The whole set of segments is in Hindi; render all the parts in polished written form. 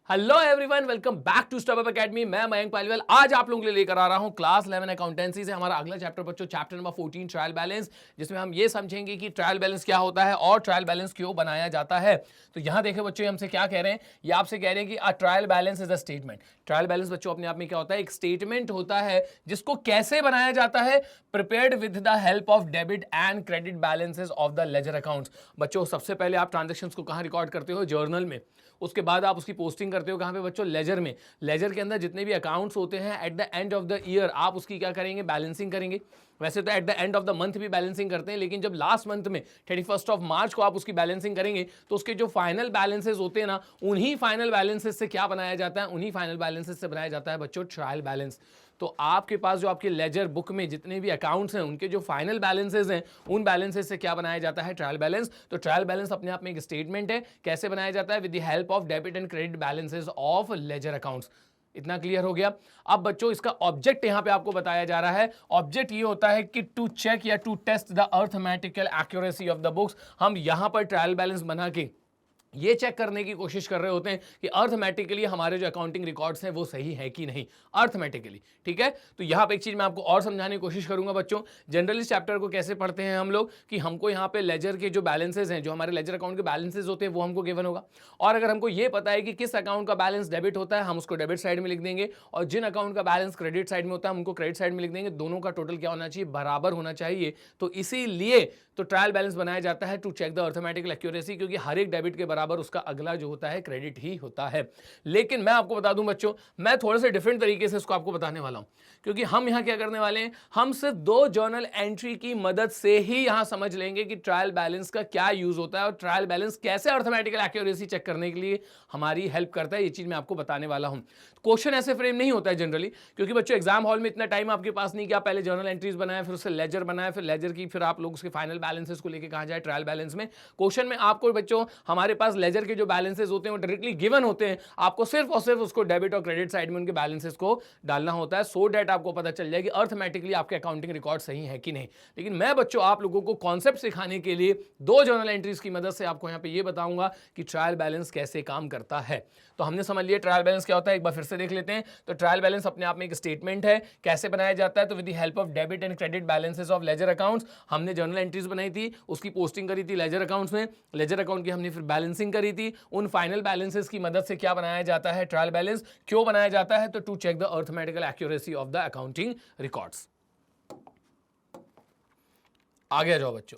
Hello everyone, welcome back to स्टब अप एकेडमी। मैं मयंक पालीवाल आज आप लोगों के लिए लेकर आ रहा हूं क्लास 11 अकाउंटेंसी से हमारा अगला चैप्टर बच्चों, चैप्टर नंबर 14 ट्रायल बैलेंस, जिसमें हम ये समझेंगे कि ट्रायल बैलेंस क्या होता है और ट्रायल बैलेंस क्यों बनाया जाता है। तो यहां देखें बच्चों, हमसे क्या कह रहे हैं, ये आपसे कह रहे हैं कि a trial balance is a statement. Trial balance बच्चों अपने आप में क्या होता है, एक स्टेटमेंट होता है जिसको कैसे बनाया जाता है, prepared with the help of debit and credit balances of the ledger accounts. बच्चों सबसे पहले आप ट्रांजेक्शंस को कहां रिकॉर्ड करते हो, जर्नल में। उसके बाद आप उसकी पोस्टिंग करते हो कहां पे बच्चों, लेजर में। लेजर के अंदर जितने भी अकाउंट्स होते हैं at the end of the year आप उसकी क्या करेंगे, बैलेंसिंग करेंगे। वैसे तो at the end of the month भी बैलेंसिंग करते हैं, लेकिन जब लास्ट मंथ में 31 ऑफ मार्च को आप उसकी बैलेंसिंग करेंगे तो उसके जो फाइनल बैलेंसेस होते हैं ना, उन्हीं फाइनल बैलेंसेस से क्या बनाया जाता है, उन्हीं फाइनल बैलेंसेस से बनाया जाता है बच्चों ट्रायल बैलेंस। तो आपके पास जो आपके लेजर बुक में जितने भी अकाउंट्स हैं उनके जो फाइनल बैलेंसेस हैं, उन बैलेंसेस से क्या बनाया जाता है, ट्रायल बैलेंस। तो ट्रायल बैलेंस अपने आप में एक स्टेटमेंट है, कैसे बनाया जाता है, with the help of debit and credit balances of ledger accounts. इतना क्लियर हो गया। अब बच्चों इसका ऑब्जेक्ट यहां पे आपको बताया जा रहा है। ऑब्जेक्ट ये होता है कि टू चेक या to test the arithmetical accuracy of the books. हम यहां पर ट्रायल बैलेंस बना के ये चेक करने की कोशिश कर रहे होते हैं कि अर्थमेटिकली हमारे जो अकाउंटिंग रिकॉर्ड्स हैं वो सही है कि नहीं, अर्थमेटिकली। ठीक है, तो यहां पे एक चीज मैं आपको और समझाने की कोशिश करूंगा बच्चों। जनरली इस चैप्टर को कैसे पढ़ते हैं हम लोग कि हमको यहां पे लेजर के जो बैलेंसेस हैं, जो हमारे लेजर अकाउंट के बैलेंसेस होते हैं, वो हमको गिवन होगा। और अगर हमको ये पता है कि किस अकाउंट का बैलेंस डेबिट होता है, हम उसको डेबिट साइड में लिख देंगे, और जिन अकाउंट का बैलेंस क्रेडिट साइड में होता है हम उनको क्रेडिट साइड में लिख देंगे। दोनों का टोटल क्या होना चाहिए, बराबर होना चाहिए। तो इसीलिए तो ट्रायल बैलेंस बनाया जाता है to check the arithmetical accuracy, क्योंकि हर एक डेबिट के बराबर उसका अगला जो होता है क्रेडिट ही होता है। लेकिन मैं आपको बता दूं बच्चों, मैं थोड़े से डिफरेंट तरीके से इसको आपको बताने वाला हूं, क्योंकि हम यहां क्या करने वाले हैं, हम सिर्फ 2 जर्नल एंट्री की मदद से ही यहां समझ लेंगे कि ट्रायल बैलेंस का क्या यूज होता है और ट्रायल बैलेंस कैसे अर्थमेटिकल एक्यूरेसी चेक करने के लिए हमारी हेल्प करता है। ये चीज मैं आपको बताने वाला हूं। क्वेश्चन ऐसे फ्रेम नहीं होता है जनरली, क्योंकि बच्चों एग्जाम हॉल में इतना टाइम आपके पास नहीं कि आप पहले जर्नल एंट्रीज बनाए, फिर उससे लेजर बनाए, फिर लेजर की फिर आप लोग उसके फाइनल बैलेंसेस को लेकर कहां जाए, ट्रायल बैलेंस में। क्वेश्चन में आपको बच्चों हमारे पास लेजर के जो बैलेंसेस होते हैं वो डायरेक्टली गिवन होते हैं, आपको सिर्फ और सिर्फ उसको डेबिट और क्रेडिट साइड में उनके बैलेंसेस को डालना होता है, सो डेट आपको पता चल जाए कि अर्थमेटिकली आपके अकाउंटिंग रिकॉर्ड सही है कि नहीं। लेकिन मैं बच्चों आप लोगों को कॉन्सेप्ट सिखाने के लिए 2 जर्नल एंट्रीज की मदद से आपको यहां पे ये बताऊंगा कि ट्रायल बैलेंस कैसे काम करता है। तो हमने समझ लिया ट्रायल बैलेंस क्या होता है, एक बार फिर से देख लेते हैं। तो ट्रायल बैलेंस अपने आप में एक स्टेटमेंट है, कैसे बनाया जाता है, तो with the help of debit and credit balances of ledger accounts. हमने जर्नल एंट्रीज बनाई थी, उसकी पोस्टिंग करी थी लेजर अकाउंट्स में, लेजर अकाउंट की हमने फिर बैलेंसिंग करी थी। उन फाइनल बैलेंसेस की मदद से क्या बनाया जाता है, ट्रायल बैलेंस। क्यों बनाया जाता है, तो to check the arithmetical accuracy of the accounting records. आगे आ जाओ बच्चों।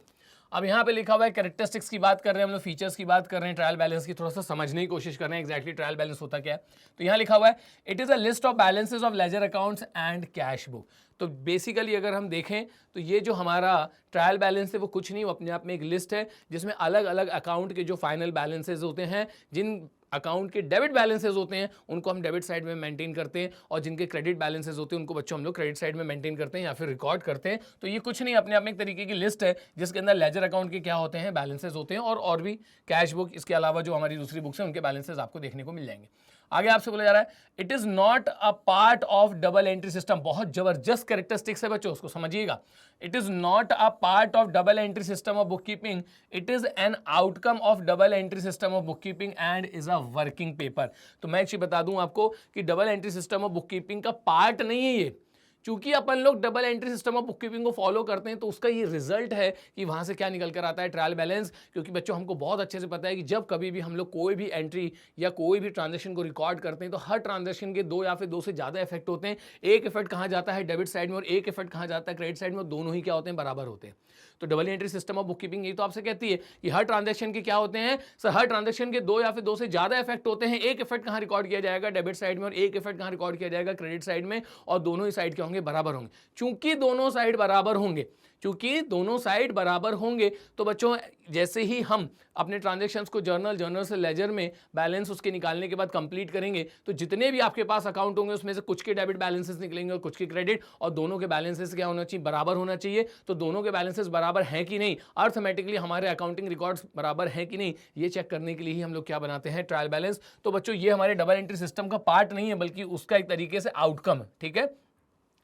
अब यहां पे लिखा हुआ है कैरेक्टरिस्टिक्स की बात कर रहे हैं हम लोग, फीचर्स की बात कर रहे हैं, ट्रायल बैलेंस की थोड़ा सा समझने की कोशिश कर रहे हैं एग्जैक्टली ट्रायल बैलेंस होता क्या है। तो यहां लिखा हुआ है it is a list of balances of ledger accounts and cash book. तो बेसिकली अगर हम देखें तो ये जो हमारा ट्रायल बैलेंस है वो कुछ नहीं, वो अपने आप में एक लिस्ट है जिसमें अलग अलग अकाउंट के जो फाइनल बैलेंसेस होते हैं, जिन अकाउंट के डेबिट बैलेंसेस होते हैं उनको हम डेबिट साइड में मेंटेन करते हैं, और जिनके क्रेडिट बैलेंसेस होते हैं उनको बच्चों हम लोग क्रेडिट साइड में मेंटेन करते हैं या फिर रिकॉर्ड करते हैं। तो ये कुछ नहीं, अपने आप में एक तरीके की लिस्ट है जिसके अंदर लेजर अकाउंट के क्या होते हैं, बैलेंसेस होते हैं, और भी कैश बुक, इसके अलावा जो हमारी दूसरी बुक्स हैं उनके बैलेंसेस आपको देखने को मिल जाएंगे। आगे आपसे बोला जा रहा है it is not a part of double entry system. बहुत जबरदस्त कैरेक्टरिस्टिक्स है बच्चों, उसको समझिएगा। It is not a part of double entry system of book keeping, it is an outcome of double entry system of book keeping and is a working paper. तो मैं एक चीज बता दूं आपको कि double entry system of book keeping का पार्ट नहीं है ये। चूंकि अपन लोग double entry system of book keeping को फॉलो करते हैं तो उसका ये रिजल्ट है कि वहां से क्या निकल कर आता है, ट्रायल बैलेंस। क्योंकि बच्चों हमको बहुत अच्छे से पता है कि जब कभी भी हम लोग कोई भी एंट्री या कोई भी ट्रांजेक्शन को रिकॉर्ड करते हैं तो हर ट्रांजेक्शन के 2 या फिर 2 से ज्यादा इफेक्ट होते हैं। एक इफेक्ट कहां जाता है, डेबिट साइड में, और एक इफेक्ट कहां जाता है, क्रेडिट साइड में, और दोनों ही क्या होते हैं, बराबर होते हैं। तो double entry system of book keeping ये तो आपसे कहती है कि हर ट्रांजेक्शन के क्या होते हैं सर, हर ट्रांजेक्शन के 2 या फिर 2 से ज्यादा इफेक्ट होते हैं। एक इफेक्ट कहां रिकॉर्ड किया जाएगा, डेबिट साइड में, और एक इफेक्ट कहां रिकॉर्ड किया जाएगा, क्रेडिट साइड में, और दोनों ही साइड क्या होंगे, बराबर होंगे। चूंकि दोनों साइड बराबर होंगे, चूंकि दोनों साइड बराबर होंगे तो बच्चों जैसे ही हम अपने ट्रांजैक्शंस को जर्नल से लेजर में बैलेंस उसके निकालने के बाद कंप्लीट करेंगे तो जितने भी आपके पास अकाउंट होंगे उसमें से कुछ के डेबिट बैलेंसेस निकलेंगे और कुछ के क्रेडिट, और दोनों के बैलेंसेस क्या होना चाहिए, बराबर होना चाहिए। तो दोनों के बैलेंसेस बराबर हैं कि नहीं, अर्थमेटिकली हमारे अकाउंटिंग रिकॉर्ड्स बराबर हैं कि नहीं, ये चेक करने के लिए ही हम लोग क्या बनाते हैं, ट्रायल बैलेंस। तो बच्चों ये हमारे डबल एंट्री सिस्टम का पार्ट नहीं है बल्कि उसका एक तरीके से आउटकम है। ठीक है,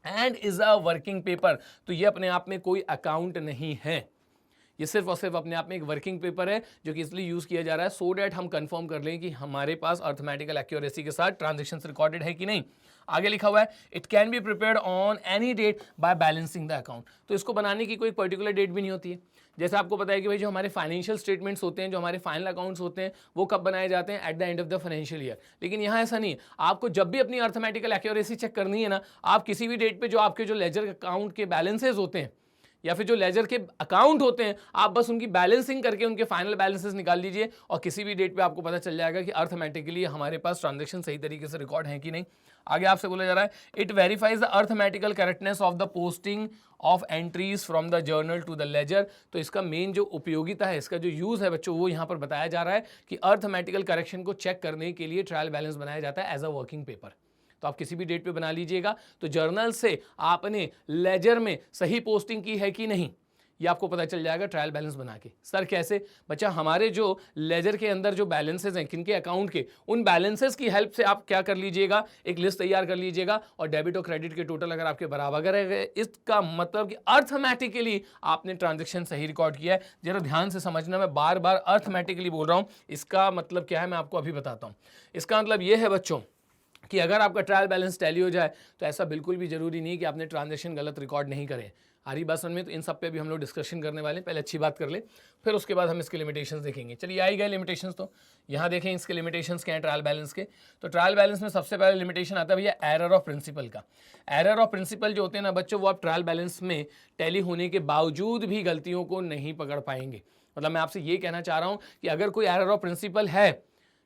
and is a working paper. तो ये अपने आप में कोई अकाउंट नहीं है, ये सिर्फ और सिर्फ अपने आप में एक वर्किंग पेपर है जो कि इसलिए यूज किया जा रहा है सो डैट हम कंफर्म कर लें कि हमारे पास अर्थमेटिकल एक्यूरेसी के साथ ट्रांजेक्शंस रिकॉर्डेड है कि नहीं। आगे लिखा हुआ है it can be prepared on any date by balancing the account. तो इसको बनाने की कोई पर्टिकुलर डेट भी नहीं होती है। जैसे आपको पता है कि भाई जो हमारे फाइनेंशियल स्टेटमेंट्स होते हैं, जो हमारे फाइनल अकाउंट्स होते हैं, वो कब बनाए जाते हैं? At the end of the financial year. लेकिन यहाँ ऐसा नहीं है। आपको जब भी अपनी अर्थमेटिकल एक्यूरेसी चेक करनी है ना, आप किसी भी डेट पे जो आपके जो लेजर अकाउंट के बैलेंसेज होते हैं या फिर जो लेजर के अकाउंट होते हैं, आप बस उनकी बैलेंसिंग करके उनके फाइनल बैलेंसेस निकाल लीजिए और किसी भी डेट पे आपको पता चल जाएगा कि अर्थमेटिकली हमारे पास ट्रांजैक्शन सही तरीके से रिकॉर्ड है कि नहीं। आगे आपसे बोला जा रहा है it verifies the arithmetical correctness of the posting of entries from the journal to the ledger. तो इसका मेन जो उपयोगिता है, इसका जो यूज है बच्चों, वो यहाँ पर बताया जा रहा है कि अर्थमेटिकल करेक्शन को चेक करने के लिए ट्रायल बैलेंस बनाया जाता है एज अ वर्किंग पेपर। तो आप किसी भी डेट पे बना लीजिएगा, तो जर्नल से आपने लेजर में सही पोस्टिंग की है कि नहीं ये आपको पता चल जाएगा ट्रायल बैलेंस बना के। सर कैसे? बच्चा हमारे जो लेजर के अंदर जो बैलेंसेस हैं किनके अकाउंट के, उन बैलेंसेस की हेल्प से आप क्या कर लीजिएगा, एक लिस्ट तैयार कर लीजिएगा और डेबिट और क्रेडिट के टोटल अगर आपके बराबर है, इसका मतलब कि अर्थमेटिकली आपने ट्रांजेक्शन सही रिकॉर्ड किया है। जरा ध्यान से समझना, मैं बार बार अर्थमेटिकली बोल रहा हूँ। इसका मतलब क्या है मैं आपको अभी बताता हूँ। इसका मतलब ये है बच्चों कि अगर आपका ट्रायल बैलेंस टैली हो जाए तो ऐसा बिल्कुल भी जरूरी नहीं कि आपने ट्रांजैक्शन गलत रिकॉर्ड नहीं करे। आ रही बात समझ में? तो इन सब पे भी हम लोग डिस्कशन करने वाले हैं। पहले अच्छी बात कर ले, फिर उसके बाद हम इसके लिमिटेशंस देखेंगे। चलिए आई गए लिमिटेशंस। तो यहाँ देखें इसके लिमिटेशंस क्या हैं ट्रायल बैलेंस के। तो ट्रायल बैलेंस में सबसे पहले लिमिटेशन आता है भैया एरर ऑफ प्रिंसिपल का। एरर ऑफ प्रिंसिपल जो होते हैं ना बच्चों, वो आप ट्रायल बैलेंस में टैली होने के बावजूद भी गलतियों को नहीं पकड़ पाएंगे। मतलब मैं आपसे ये कहना चाह रहा हूँ कि अगर कोई एरर ऑफ प्रिंसिपल है,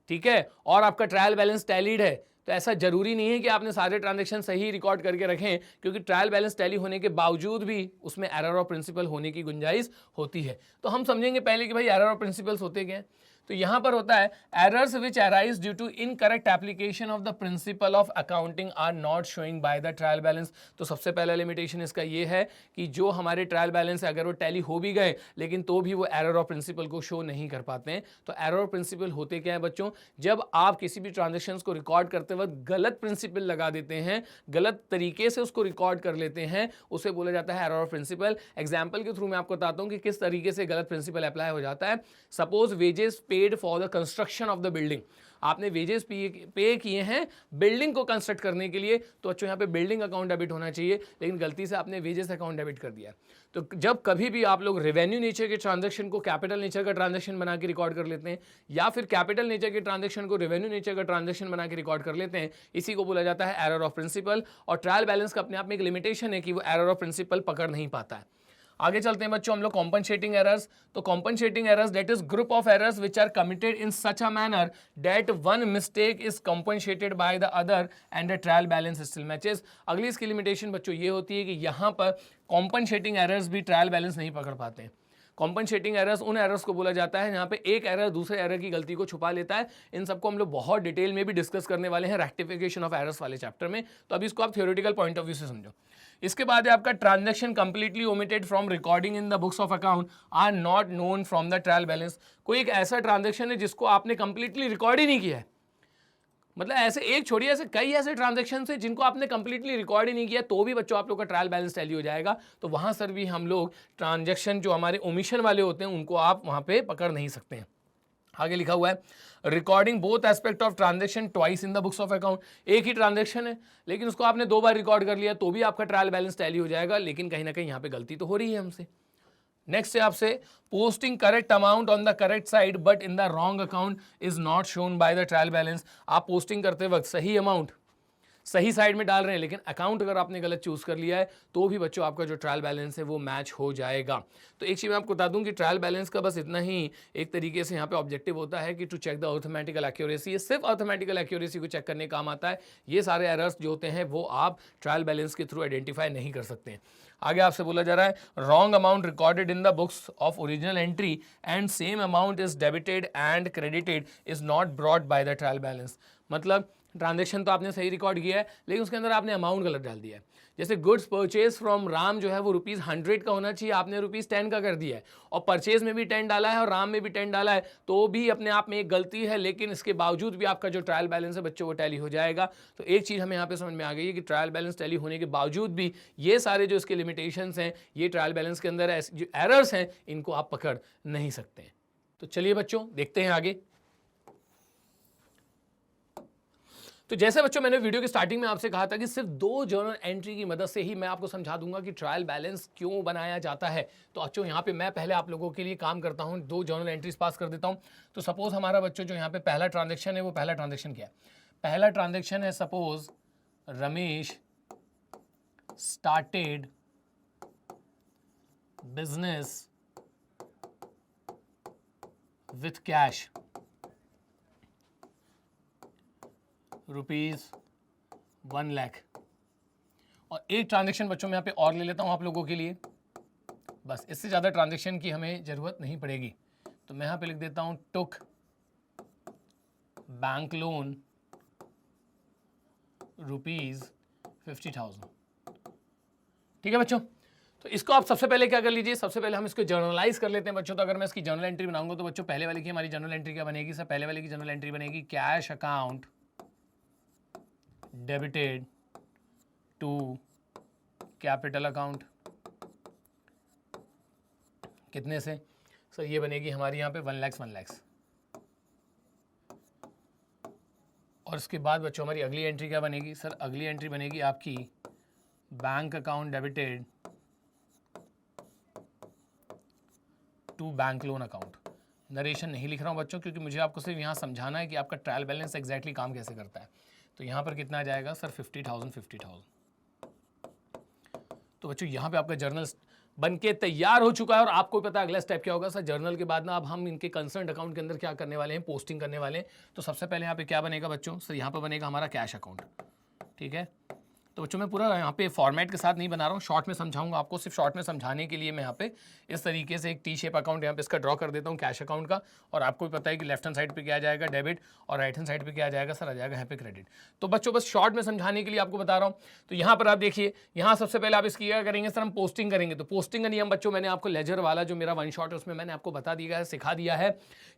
ठीक है, और आपका ट्रायल बैलेंस टैलीड है, तो ऐसा जरूरी नहीं है कि आपने सारे ट्रांजैक्शन सही रिकॉर्ड करके रखें, क्योंकि ट्रायल बैलेंस टैली होने के बावजूद भी उसमें एरर ऑफ प्रिंसिपल होने की गुंजाइश होती है। तो हम समझेंगे पहले कि भाई एरर ऑफ प्रिंसिपल्स होते क्या हैं। तो यहां पर होता है errors which arise due to incorrect application of the principle of accounting are not showing by the trial balance. तो सबसे पहला लिमिटेशन इसका ये है कि जो हमारे ट्रायल बैलेंस है अगर वो टैली हो भी गए लेकिन तो भी वो एरर ऑफ प्रिंसिपल को शो नहीं कर पाते हैं। तो एरर ऑफ प्रिंसिपल होते क्या है बच्चों? जब आप किसी भी ट्रांजेक्शन को रिकॉर्ड करते वक्त गलत प्रिंसिपल लगा देते हैं, गलत तरीके से उसको रिकॉर्ड कर लेते हैं, उसे बोला जाता है एरर ऑफ प्रिंसिपल। एग्जाम्पल के थ्रू मैं आपको बताता हूँ कि किस तरीके से गलत प्रिंसिपल अप्लाई हो जाता है। Suppose wages paid for the construction of the building, आपने वेजेस पे किए हैं बिल्डिंग को कंस्ट्रक्ट करने के लिए, तो अच्छो यहाँ पे बिल्डिंग अकाउंट डेबिट होना चाहिए, लेकिन गलती से आपने वेजेस अकाउंट डेबिट कर दिया। तो जब कभी भी आप लोग रेवेन्यू नेचर के ट्रांजैक्शन को कैपिटल नेचर का ट्रांजैक्शन बना के रिकॉर्ड कर लेते हैं, या फिर कैपिटल नेचर के ट्रांजैक्शन को रेवेन्यू नेचर का ट्रांजैक्शन बना के रिकॉर्ड कर लेते हैं, इसी को बोला जाता है एरर ऑफ प्रिंसिपल। और ट्रायल बैलेंस का अपने आप में एक लिमिटेशन है कि वो एरर ऑफ प्रिंसिपल पकड़ नहीं पाता है। आगे चलते हैं बच्चों हम लोग कॉम्पनसेटिंग एरर्स। तो compensating errors that is group of errors which are committed in such a manner that one mistake is compensated by the other and the trial balance still matches. अगली इसकी लिमिटेशन बच्चों ये होती है कि यहाँ पर कॉम्पनसेटिंग एरर्स भी ट्रायल बैलेंस नहीं पकड़ पाते हैं। कॉम्पनसेटिंग एरर्स उन एरर्स को बोला जाता है जहाँ पे एक एरर दूसरे एरर की गलती को छुपा लेता है। इन सबको हम लोग बहुत डिटेल में भी डिस्कस करने वाले हैं रेक्टिफिकेशन ऑफ एरर्स वाले चैप्टर में। तो अभी इसको आप थ्योरेटिकल पॉइंट ऑफ व्यू से समझो। इसके बाद है आपका transaction completely omitted from recording in the books of account are not known from the trial balance. कोई एक ऐसा ट्रांजैक्शन है जिसको आपने कंप्लीटली रिकॉर्ड ही नहीं किया है, मतलब ऐसे एक छोड़िए, ऐसे कई ऐसे ट्रांजैक्शन है जिनको आपने कंप्लीटली रिकॉर्ड ही नहीं किया, तो भी बच्चों आप लोग का ट्रायल बैलेंस टैली हो जाएगा। तो वहां सर भी हम लोग ट्रांजैक्शन जो हमारे ओमिशन वाले होते हैं उनको आप वहां पे पकड़ नहीं सकते हैं। आगे लिखा हुआ है recording both aspect of transaction twice in the books of account. एक ही ट्रांजैक्शन है लेकिन उसको आपने 2 बार रिकॉर्ड कर लिया, तो भी आपका ट्रायल बैलेंस टैली हो जाएगा, लेकिन कहीं ना कहीं यहाँ पे गलती तो हो रही है हमसे। नेक्स्ट है आपसे posting correct amount on the correct side but in the wrong account is not shown by the trial balance. आप पोस्टिंग करते वक्त सही अमाउंट सही साइड में डाल रहे हैं, लेकिन अकाउंट अगर आपने गलत चूज कर लिया है तो भी बच्चों आपका जो ट्रायल बैलेंस है वो मैच हो जाएगा। तो एक चीज़ मैं आपको बता दूं कि ट्रायल बैलेंस का बस इतना ही एक तरीके से यहाँ पे ऑब्जेक्टिव होता है कि to check the arithmetical accuracy. ये सिर्फ अर्थमेटिकल एक्यूरेसी को चेक करने काम आता है। ये सारे एरर्स जो होते हैं वो आप ट्रायल बैलेंस के थ्रू आइडेंटिफाई नहीं कर सकते हैं। आगे आपसे बोला जा रहा है wrong amount recorded in the books of original entry and same amount is debited and credited is not brought by the trial balance. मतलब ट्रांजेक्शन तो आपने सही रिकॉर्ड किया है, लेकिन उसके अंदर आपने अमाउंट गलत डाल दिया है। जैसे गुड्स परचेज फ्रॉम राम जो है वो ₹100 का होना चाहिए, आपने ₹10 का कर दिया है, और परचेज में भी 10 डाला है और राम में भी 10 डाला है, तो भी अपने आप में एक गलती है, लेकिन इसके बावजूद भी आपका जो ट्रायल बैलेंस है बच्चों वो टैली हो जाएगा। तो एक चीज़ हमें यहाँ पे समझ में आ गई है कि ट्रायल बैलेंस टैली होने के बावजूद भी ये सारे जो इसके लिमिटेशंस हैं, ये ट्रायल बैलेंस के अंदर जो एरर्स हैं, इनको आप पकड़ नहीं सकते हैं। तो चलिए बच्चों देखते हैं आगे। तो जैसे बच्चों मैंने वीडियो की स्टार्टिंग में आपसे कहा था कि सिर्फ 2 जर्नल एंट्री की मदद से ही मैं आपको समझा दूंगा कि ट्रायल बैलेंस क्यों बनाया जाता है। तो बच्चों यहाँ पे मैं पहले आप लोगों के लिए काम करता हूँ, 2 जर्नल एंट्रीज पास कर देता हूँ। तो सपोज हमारा बच्चों जो यहाँ पे पहला ट्रांजेक्शन है, वो पहला ट्रांजेक्शन क्या है? पहला ट्रांजेक्शन है suppose Ramesh started business with cash ₹1 lakh. और एक ट्रांजेक्शन बच्चों मैं यहाँ पे और ले लेता हूँ आप लोगों के लिए, बस इससे ज़्यादा ट्रांजेक्शन की हमें ज़रूरत नहीं पड़ेगी। तो मैं यहाँ पे लिख देता हूँ टुक बैंक लोन ₹50,000। ठीक है बच्चों, तो इसको आप सबसे पहले क्या कर लीजिए, सबसे पहले हम इसको जर्नलाइज कर लेते हैं बच्चों। तो अगर मैं इसकी जर्नल एंट्री बनाऊंगा तो बच्चों पहले वाले की हमारी जर्नल एंट्री क्या बनेगी? सर पहले वाले की जर्नल एंट्री बनेगी cash account debited to capital account. कितने से? सर ये बनेगी हमारी यहाँ पे 1 लाख। और इसके बाद बच्चों हमारी अगली एंट्री क्या बनेगी? सर अगली एंट्री बनेगी आपकी bank account debited to bank loan account. Narration नहीं लिख रहा हूँ बच्चों, क्योंकि मुझे आपको सिर्फ यहाँ समझाना है कि आपका ट्रायल बैलेंस एग्जैक्टली काम कैसे करता है। तो यहाँ पर कितना आ जाएगा? सर 50,000। तो बच्चों यहाँ पे आपका जर्नल बन के तैयार हो चुका है, और आपको पता है अगला स्टेप क्या होगा। सर जर्नल के बाद ना अब हम इनके कंसर्न अकाउंट के अंदर क्या करने वाले हैं? पोस्टिंग करने वाले हैं। तो सबसे पहले यहाँ पे क्या बनेगा बच्चों? सर यहाँ पे बनेगा हमारा कैश अकाउंट। ठीक है, तो बच्चों मैं पूरा यहाँ पे फॉर्मेट के साथ नहीं बना रहा हूँ, शॉर्ट में समझाऊंगा आपको। सिर्फ शॉर्ट में समझाने के लिए मैं यहाँ पे इस तरीके से एक टी शेप अकाउंट यहाँ पे इसका ड्रॉ कर देता हूँ कैश अकाउंट का। और आपको भी पता है कि लेफ्ट हैंड साइड पे क्या आ जाएगा? डेबिट, और राइट हैंड साइड पे क्या आ जाएगा? सर आ जाएगा यहाँ पे क्रेडिट। तो बच्चों बस शॉर्ट में समझाने के लिए आपको बता रहा हूँ। तो यहाँ पर आप देखिए, यहाँ सबसे पहले आप इसकी क्या करेंगे? सर हम पोस्टिंग करेंगे। तो पोस्टिंग का नियम बच्चों मैंने आपको लेजर वाला जो मेरा वन शॉट है उसमें मैंने आपको बता दिया है, सिखा दिया है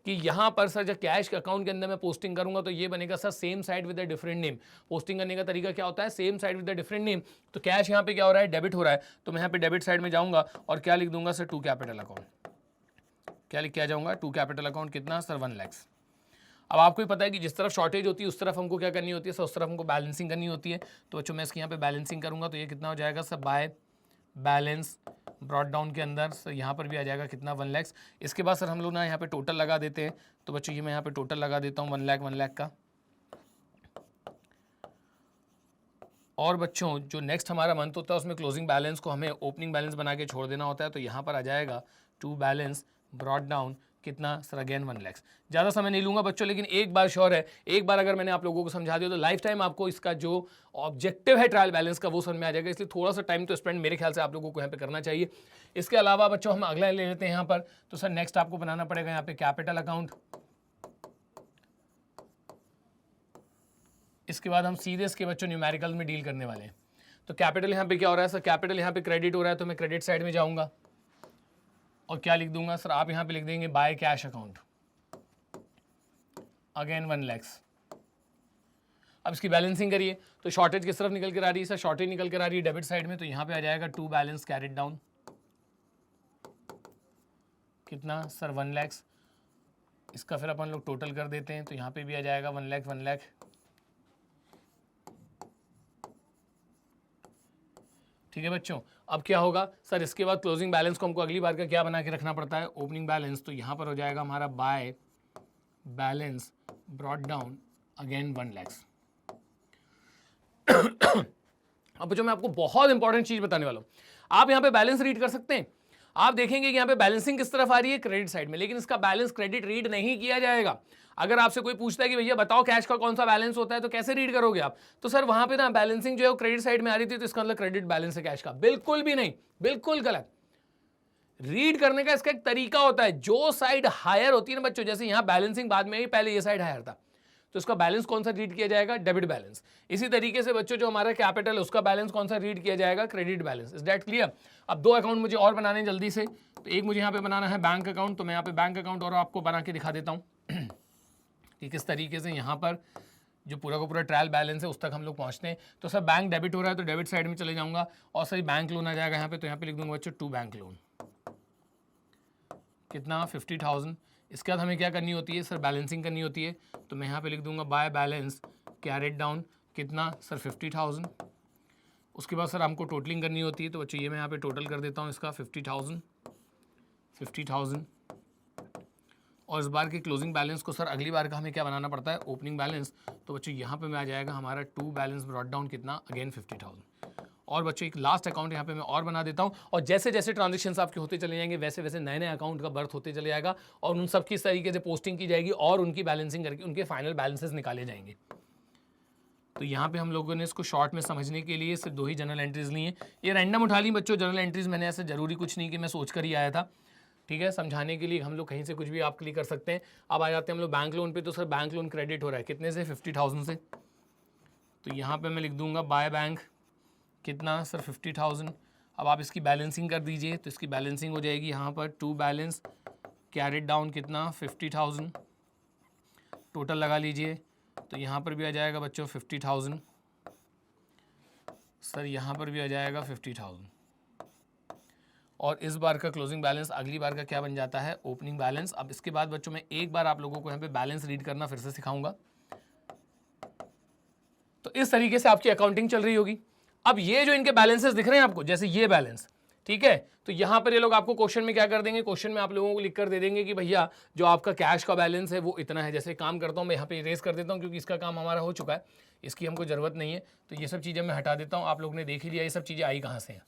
कि यहाँ पर सर जब कैश अकाउंट के अंदर मैं पोस्टिंग करूंगा तो ये बनेगा sir same side with a different name. Posting करने का तरीका क्या होता है? Same side with a different name. तो कैश यहाँ पे क्या हो रहा है? डेबिट हो रहा है, तो मैं यहाँ पे डेबिट साइड में जाऊंगा और क्या लिख दूंगा? Sir to capital account. क्या लिख के आ जाऊंगा? To capital account. कितना? सर 1 लाख। अब आपको ही पता है कि जिस तरफ शॉर्टेज होती है उस तरफ हमको क्या करनी होती है? सर उस तरफ हमको बैलेंसिंग करनी होती है। तो बच्चों मैं इसके यहाँ पे बैलेंसिंग करूंगा तो ये कितना हो जाएगा? Sir by balance brought down के अंदर सर यहाँ पर भी आ जाएगा कितना? 1 लाख। इसके बाद सर हम लोग ना यहाँ पे टोटल लगा देते हैं। तो बच्चों ये मैं यहाँ पे टोटल लगा देता हूँ 1 लाख का। और बच्चों जो नेक्स्ट हमारा मंथ होता है उसमें क्लोजिंग बैलेंस को हमें ओपनिंग बैलेंस बना के छोड़ देना होता है। तो यहाँ पर आ जाएगा टू बैलेंस ब्रॉड डाउन कितना? Sir again 1 lakh. ज़्यादा समय नहीं लूँगा बच्चों, लेकिन एक बार श्योर है, एक बार अगर मैंने आप लोगों को समझा दिया तो लाइफ टाइम आपको इसका जो ऑब्जेक्टिव है ट्रायल बैलेंस का वो समझ में आ जाएगा। इसलिए थोड़ा सा टाइम तो स्पेंड मेरे ख्याल से आप लोगों को यहाँ पे करना चाहिए। इसके अलावा बच्चों हम अगला ले लेते हैं यहाँ पर। तो सर नेक्स्ट आपको बनाना पड़ेगा यहाँ पे कैपिटल अकाउंट। इसके बाद हम सीधे इसके बच्चों न्यूमेरिकल में डील करने वाले हैं। तो कैपिटल यहाँ पे क्या हो रहा है? सर कैपिटल यहाँ पे क्रेडिट हो रहा है, तो मैं क्रेडिट साइड में जाऊँगा और क्या लिख दूंगा? सर आप यहाँ पे लिख देंगे by cash account again 1 lakh. अब इसकी बैलेंसिंग करिए तो शॉर्टेज किस तरफ निकल कर आ रही है? सर शॉर्टेज निकल कर आ रही है डेबिट साइड में, तो यहाँ पे आ जाएगा टू बैलेंस कैरिड डाउन कितना? सर 1 लाख। इसका फिर अपन लोग टोटल कर देते हैं, तो यहाँ पे भी आ जाएगा 1 लाख। ठीक है बच्चों, अब क्या होगा? सर इसके बाद क्लोजिंग बैलेंस को हमको अगली बार का क्या बना के रखना पड़ता है? Opening balance. तो यहाँ पर हो जाएगा हमारा by balance brought down again 1 lakh. अब बच्चों मैं आपको बहुत इंपॉर्टेंट चीज बताने वाला हूँ। आप यहाँ पे बैलेंस रीड कर सकते हैं। आप देखेंगे कि यहाँ पे बैलेंसिंग किस तरफ आ रही है? क्रेडिट साइड में, लेकिन इसका बैलेंस क्रेडिट रीड नहीं किया जाएगा। अगर आपसे कोई पूछता है कि भैया बताओ कैश का कौन सा बैलेंस होता है, तो कैसे रीड करोगे आप? तो सर वहां पे ना बैलेंसिंग जो है वो क्रेडिट साइड में आ रही थी, तो इसका मतलब क्रेडिट बैलेंस है कैश का। बिल्कुल भी नहीं, बिल्कुल गलत। रीड करने का इसका एक तरीका होता है। जो साइड हायर होती है ना बच्चों, जैसे यहाँ बैलेंसिंग बाद में ही, पहले ये साइड हायर था, तो इसका बैलेंस कौन सा रीड किया जाएगा, डेबिट बैलेंस। इसी तरीके से बच्चों जो हमारा कैपिटल है उसका बैलेंस कौन सा रीड किया जाएगा, credit balance. Is that clear? अब 2 अकाउंट मुझे और बनाने जल्दी से। तो एक मुझे यहाँ पे बनाना है बैंक अकाउंट, तो मैं यहाँ पे बैंक अकाउंट और आपको बना के दिखा देता हूँ कि किस तरीके से यहाँ पर जो पूरा का पूरा ट्रायल बैलेंस है उस तक हम लोग पहुँचते हैं। तो सर बैंक डेबिट हो रहा है तो डेबिट साइड में चले जाऊँगा, और सर बैंक लोन आ जाएगा यहाँ पे, तो यहाँ पे लिख दूंगा बच्चों 2 बैंक लोन, कितना 50,000। इसके बाद हमें क्या करनी होती है सर, बैलेंसिंग करनी होती है, तो मैं यहाँ पे लिख दूंगा बाय बैलेंस कैरेट डाउन, कितना सर 50,000। उसके बाद सर हमको टोटलिंग करनी होती है, तो बच्चों ये मैं यहाँ पे टोटल कर देता हूँ इसका 50,000 और इस बार के क्लोजिंग बैलेंस को सर अगली बार का हमें क्या बनाना पड़ता है, ओपनिंग बैलेंस। तो बच्चों यहाँ पे मैं आ जाएगा हमारा 2 बैलेंस ब्रॉट डाउन, कितना अगेन 50,000। और बच्चों एक लास्ट अकाउंट यहाँ पे मैं और बना देता हूँ, और जैसे जैसे ट्रांजेक्शंस आपके होते चले जाएंगे वैसे वैसे नए नए अकाउंट का बर्थ होते चले जाएगा, और उन सब किस तरीके से पोस्टिंग की जाएगी और उनकी बैलेंसिंग करके उनके फाइनल बैलेंसेस निकाले जाएंगे। तो यहाँ पे हम लोगों ने इसको शॉर्ट में समझने के लिए सिर्फ 2 ही जनरल एंट्रीज ली हैं। ये रैंडम उठा ली बच्चों जनरल एंट्रीज, मैंने ऐसे जरूरी कुछ नहीं कि मैं सोच कर ही आया था, ठीक है। समझाने के लिए हम लोग कहीं से कुछ भी आप क्लिक कर सकते हैं। अब आ जाते हैं हम लोग बैंक लोन पे। तो सर बैंक लोन क्रेडिट हो रहा है कितने से, 50,000 से। तो यहाँ पे मैं लिख दूंगा बाय बैंक, कितना सर 50,000। अब आप इसकी बैलेंसिंग कर दीजिए, तो इसकी बैलेंसिंग हो जाएगी यहाँ पर 2 बैलेंस कैरेट डाउन, कितना 50,000। टोटल लगा लीजिए, तो यहाँ पर भी आ जाएगा बच्चों 50,000, सर यहाँ पर भी आ जाएगा 50,000। और इस बार का क्लोजिंग बैलेंस अगली बार का क्या बन जाता है, ओपनिंग बैलेंस। अब इसके बाद बच्चों मैं एक बार आप लोगों को यहाँ पे बैलेंस रीड करना फिर से सिखाऊंगा। तो इस तरीके से आपकी अकाउंटिंग चल रही होगी। अब ये जो इनके बैलेंसेस दिख रहे हैं आपको, जैसे ये बैलेंस, ठीक है, तो यहां पर ये लोग आपको क्वेश्चन में क्या कर देंगे, क्वेश्चन में आप लोगों को लिख कर दे देंगे कि भैया जो आपका कैश का बैलेंस है वो इतना है। जैसे काम करता हूं मैं यहाँ पे इरेज कर देता हूं क्योंकि इसका काम हमारा हो चुका है, इसकी हमको जरूरत नहीं है। तो ये सब चीजें मैं हटा देता हूं। आप लोग ने देख ही लिया ये सब चीजें आई कहां से हैं।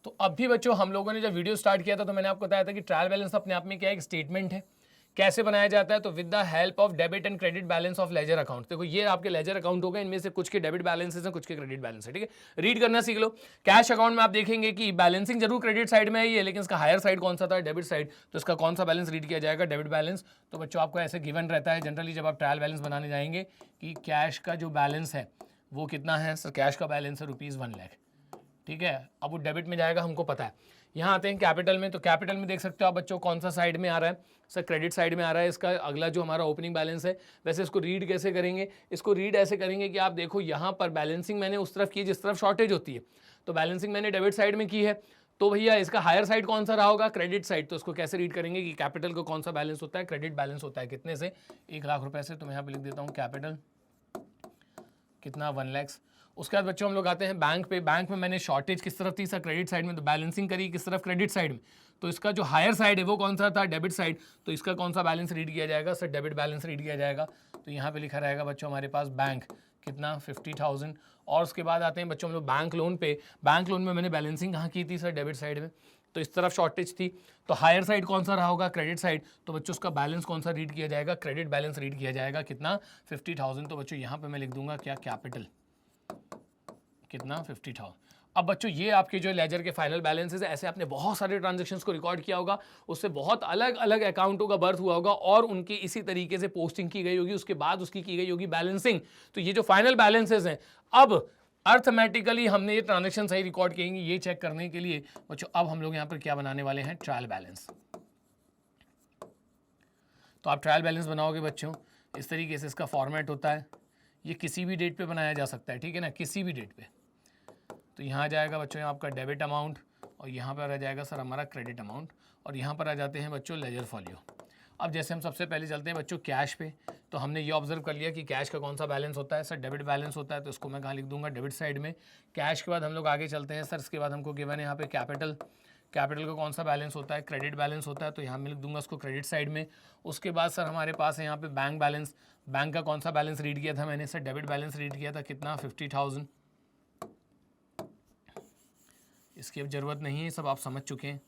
तो अब भी बच्चों हम लोगों ने जब वीडियो स्टार्ट किया था तो मैंने आपको बताया था कि ट्रायल बैलेंस अपने आप में क्या एक स्टेटमेंट है। कैसे बनाया जाता है, तो with the help of debit and credit balance of ledger account. देखो ये आपके लेजर अकाउंट हो गए, इनमें से कुछ के डेबिट बैलेंसेस हैं, कुछ के क्रेडिट बैलेंस है, ठीक है। रीड करना सीख लो। कैश अकाउंट में आप देखेंगे कि बैलेंसिंग जरूर क्रेडिट साइड में है, लेकिन इसका हायर साइड कौन सा था, डेबिट साइड। तो इसका कौन सा बैलेंस रीड किया जाएगा, डेबिट बैलेंस। तो बच्चों आपको ऐसे गिवन रहता है जनरली जब आप ट्रायल बैलेंस बनाने जाएंगे कि कैश का जो बैलेंस है वो कितना है। सर कैश का बैलेंस है ₹1 लाख, ठीक है। अब वो डेबिट में जाएगा, हमको पता है। यहाँ आते हैं कैपिटल में, तो कैपिटल में देख सकते हो आप बच्चों कौन सा साइड में आ रहा है, सर क्रेडिट साइड में आ रहा है। इसका अगला जो हमारा ओपनिंग बैलेंस है, वैसे इसको रीड कैसे करेंगे, इसको रीड ऐसे करेंगे कि आप देखो यहाँ पर बैलेंसिंग मैंने उस तरफ की जिस तरफ शॉर्टेज होती है, तो बैलेंसिंग मैंने डेबिट साइड में की है। तो भैया इसका हायर साइड कौन सा रहा होगा, क्रेडिट साइड। तो इसको कैसे रीड करेंगे कि कैपिटल को कौन सा बैलेंस होता है, क्रेडिट बैलेंस होता है कितने से, 1 लाख रुपए से। तो मैं यहाँ पे लिख देता हूँ कैपिटल कितना 1 लाख। उसके बाद बच्चों हम लोग आते हैं बैंक पे। बैंक में मैंने शॉर्टेज किस तरफ थी, सर क्रेडिट साइड में, तो बैलेंसिंग करी किस तरफ, क्रेडिट साइड में। तो इसका जो हायर साइड है वो कौन सा था, डेबिट साइड। तो इसका कौन सा बैलेंस रीड किया जाएगा, सर डेबिट बैलेंस रीड किया जाएगा। तो यहाँ पे लिखा रहेगा बच्चों हमारे पास बैंक कितना 50,000। और उसके बाद आते हैं बच्चों हम लोग बैंक लोन पे। बैंक लोन में मैंने बैलेंसिंग कहाँ की थी, सर डेबिट साइड में। तो इस तरफ शॉर्टेज थी, तो हायर साइड कौन सा रहा होगा, क्रेडिट साइड। तो बच्चों उसका बैलेंस कौन सा रीड किया जाएगा, क्रेडिट बैलेंस रीड किया जाएगा कितना 50,000। तो बच्चों यहाँ पे मैं लिख दूंगा क्या, कैपिटल कितना 50,000। अब बच्चों ये आपके जो लेजर के फाइनल बैलेंसेस है, ऐसे आपने बहुत सारे ट्रांजैक्शंस को रिकॉर्ड किया होगा, उससे बहुत अलग अलग अकाउंटों का बर्थ हुआ होगा और उनकी इसी तरीके से पोस्टिंग की गई होगी, उसके बाद उसकी की गई होगी बैलेंसिंग। तो ये जो फाइनल बैलेंसेस हैं, अब अर्थमेटिकली हमने ये ट्रांजैक्शन सही रिकॉर्ड किएंगे ये चेक करने के लिए बच्चों अब हम लोग यहाँ पर क्या बनाने वाले हैं, ट्रायल बैलेंस। तो आप ट्रायल बैलेंस बनाओगे बच्चों इस तरीके से, इसका फॉर्मेट होता है, ये किसी भी डेट पे बनाया जा सकता है, ठीक है ना, किसी भी डेट पे। तो यहाँ आ जाएगा बच्चों आपका डेबिट अमाउंट, और यहाँ पर आ जाएगा सर हमारा क्रेडिट अमाउंट, और यहाँ पर आ जाते हैं बच्चों लेजर फॉलियो। अब जैसे हम सबसे पहले चलते हैं बच्चों कैश पे, तो हमने ये ऑब्जर्व कर लिया कि कैश का कौन सा बैलेंस होता है, सर डेबिट बैलेंस होता है। तो इसको मैं कहाँ लिख दूंगा, डेबिट साइड में। कैश के बाद हम लोग आगे चलते हैं सर, इसके बाद हमको गिवन है यहाँ पे कैपिटल। कैपिटल का कौन सा बैलेंस होता है, क्रेडिट बैलेंस होता है। तो यहाँ मैं लिख दूंगा उसको क्रेडिट साइड में। उसके बाद सर हमारे पास है यहाँ पे बैंक बैलेंस। बैंक का कौन सा बैलेंस रीड किया था मैंने, सर डेबिट बैलेंस रीड किया था कितना 50,000। इसकी अब जरूरत नहीं है, सब आप समझ चुके हैं।